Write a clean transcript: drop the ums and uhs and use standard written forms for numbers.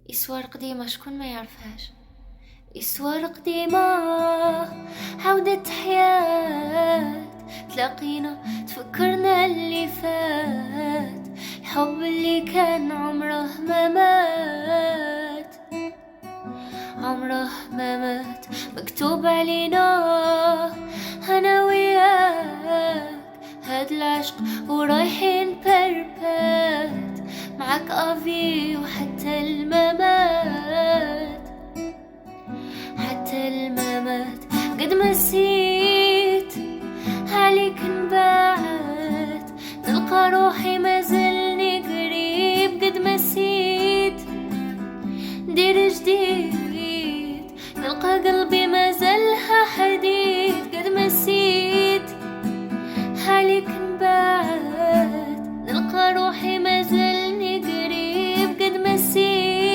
إسوار قديمة شكون ما يعرفهاش؟ إسوار قديمة عودة حياة، تلاقينا تفكرنا اللي فات، الحب اللي كان عمره ما مات، عمره ما مات. مكتوب علينا أنا وياك هاد العشق ورايحين بربات، معك أفي وحتى الممات.